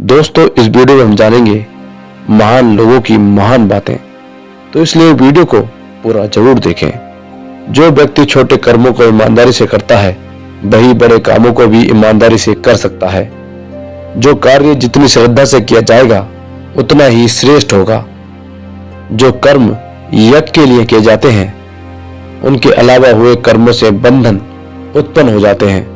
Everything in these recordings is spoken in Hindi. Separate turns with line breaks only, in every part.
दोस्तों, इस वीडियो में हम जानेंगे महान लोगों की महान बातें, तो इसलिए वीडियो को पूरा जरूर देखें। जो व्यक्ति छोटे कर्मों को ईमानदारी से करता है वही बड़े कामों को भी ईमानदारी से कर सकता है। जो कार्य जितनी श्रद्धा से किया जाएगा उतना ही श्रेष्ठ होगा। जो कर्म यज्ञ के लिए किए जाते हैं उनके अलावा हुए कर्मों से बंधन उत्पन्न हो जाते हैं।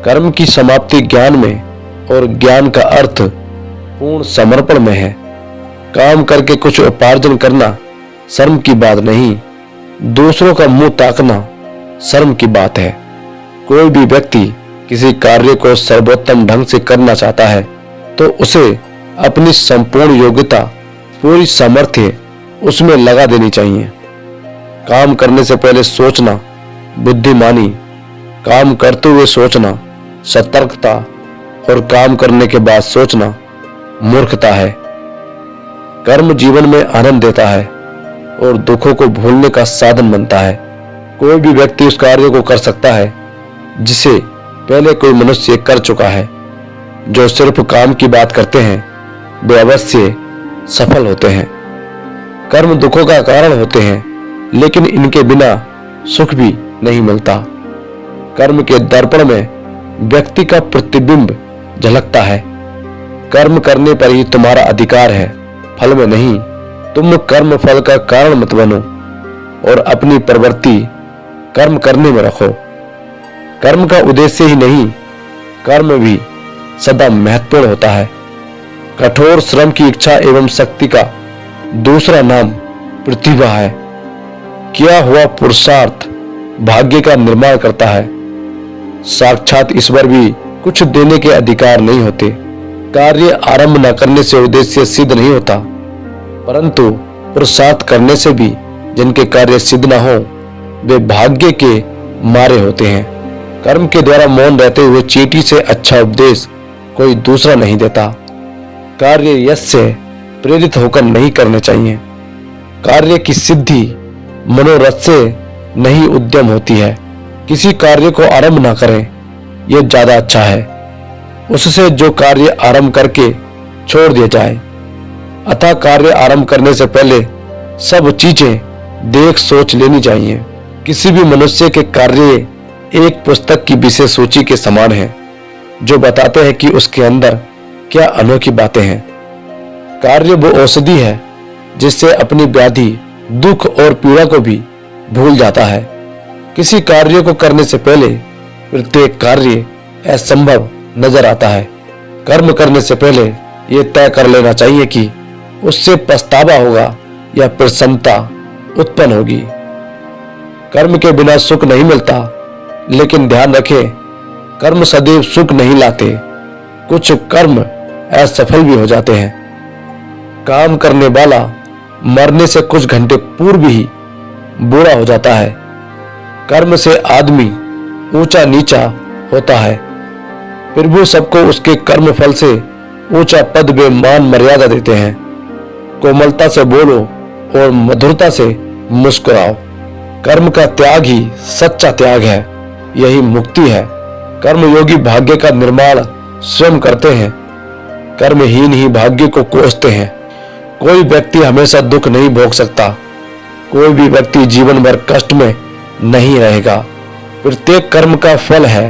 कर्म की समाप्ति ज्ञान में और ज्ञान का अर्थ पूर्ण समर्पण में है। काम करके कुछ उपार्जन करना शर्म की बात नहीं, दूसरों का मुंह ताकना शर्म की बात है। कोई भी व्यक्ति किसी कार्य को सर्वोत्तम ढंग से करना चाहता है तो उसे अपनी संपूर्ण योग्यता, पूरी सामर्थ्य उसमें लगा देनी चाहिए। काम करने से पहले सोचना बुद्धिमानी, काम करते हुए सोचना सतर्कता और काम करने के बाद सोचना मूर्खता है। कर्म जीवन में आनंद देता है और दुखों को भूलने का साधन बनता है। कोई भी व्यक्ति उस कार्य को कर सकता है जिसे पहले कोई मनुष्य कर चुका है। जो सिर्फ काम की बात करते हैं वे अवश्य सफल होते हैं। कर्म दुखों का कारण होते हैं, लेकिन इनके बिना सुख भी नहीं मिलता। कर्म के दर्पण में व्यक्ति का प्रतिबिंब झलकता है। कर्म करने पर ही तुम्हारा अधिकार है, फल में नहीं। तुम कर्म फल का कारण मत बनो और अपनी प्रवृत्ति कर्म करने में रखो। कर्म का उद्देश्य ही नहीं, कर्म भी सदा महत्वपूर्ण होता है। कठोर श्रम की इच्छा एवं शक्ति का दूसरा नाम प्रतिभा है। किया हुआ पुरुषार्थ भाग्य का निर्माण करता है। साक्षात ईश्वर भी कुछ देने के अधिकार नहीं होते। कार्य आरंभ न करने से उद्देश्य सिद्ध नहीं होता, परंतु पुरुषार्थ करने से भी जिनके कार्य सिद्ध न हो वे भाग्य के मारे होते हैं। कर्म के द्वारा मौन रहते हुए चींटी से अच्छा उपदेश कोई दूसरा नहीं देता। कार्य यश से प्रेरित होकर नहीं करने चाहिए। कार्य की सिद्धि मनोरथ से नहीं उद्यम होती है। किसी कार्य को आरंभ ना करें, यह ज्यादा अच्छा है उससे जो कार्य आरंभ करके छोड़ दिया जाए। अतः कार्य आरंभ करने से पहले सब चीजें देख सोच लेनी चाहिए। किसी भी मनुष्य के कार्य एक पुस्तक की विशेष सूची के समान है जो बताते हैं कि उसके अंदर क्या अनोखी बातें हैं। कार्य वो औषधि है जिससे अपनी व्याधि, दुख और पीड़ा को भी भूल जाता है। किसी कार्य को करने से पहले प्रत्येक कार्य असंभव नजर आता है। कर्म करने से पहले यह तय कर लेना चाहिए कि उससे पछतावा होगा या प्रसन्नता उत्पन्न होगी। कर्म के बिना सुख नहीं मिलता, लेकिन ध्यान रखें कर्म सदैव सुख नहीं लाते। कुछ कर्म असफल भी हो जाते हैं। काम करने वाला मरने से कुछ घंटे पूर्व ही बूढ़ा हो जाता है। कर्म से आदमी ऊंचा नीचा होता है, फिर भी सबको उसके कर्म फल से ऊंचा पद में मान मर्यादा देते हैं। कोमलता से बोलो और मधुरता से मुस्कुराओ। कर्म का त्याग ही सच्चा त्याग है, यही मुक्ति है। कर्मयोगी भाग्य का निर्माण स्वयं करते हैं, कर्महीन ही भाग्य को कोसते हैं। कोई व्यक्ति हमेशा दुख नहीं भोग सकता। कोई भी व्यक्ति जीवन भर कष्ट में नहीं रहेगा। प्रत्येक कर्म का फल है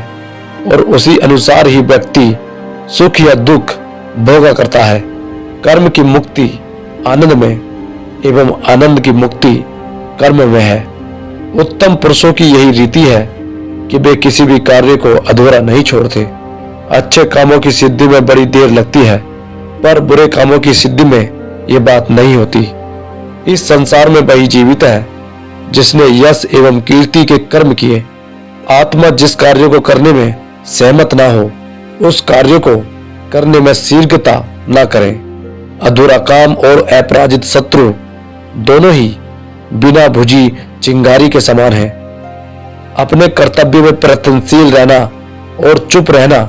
और उसी अनुसार ही व्यक्ति सुख या दुख भोगा करता है। कर्म की मुक्ति आनंद में एवं आनंद की मुक्ति कर्म में है। उत्तम पुरुषों की यही रीति है कि वे किसी भी कार्य को अधूरा नहीं छोड़ते। अच्छे कामों की सिद्धि में बड़ी देर लगती है, पर बुरे कामों की सिद्धि में ये बात नहीं होती। इस संसार में वही जीवित है जिसने यश एवं कीर्ति के कर्म किए। आत्मा जिस कार्य को करने में सहमत ना हो उस कार्य को करने में शीघ्रता ना करें। अधूरा काम और अपराजित शत्रु दोनों ही बिना भुजी चिंगारी के समान है। अपने कर्तव्य में प्रयत्नशील रहना और चुप रहना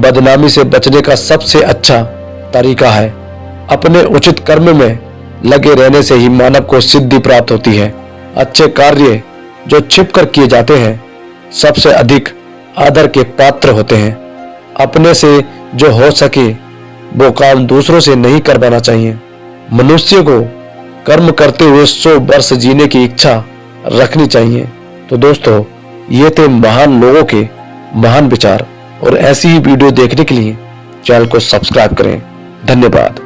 बदनामी से बचने का सबसे अच्छा तरीका है। अपने उचित कर्म में लगे रहने से ही मानव को सिद्धि प्राप्त होती है। अच्छे कार्य जो छिपकर किए जाते हैं सबसे अधिक आदर के पात्र होते हैं। अपने से जो हो सके वो काम दूसरों से नहीं करवाना चाहिए। मनुष्य को कर्म करते हुए 100 वर्ष जीने की इच्छा रखनी चाहिए। तो दोस्तों, ये थे महान लोगों के महान विचार, और ऐसी ही वीडियो देखने के लिए चैनल को सब्सक्राइब करें। धन्यवाद।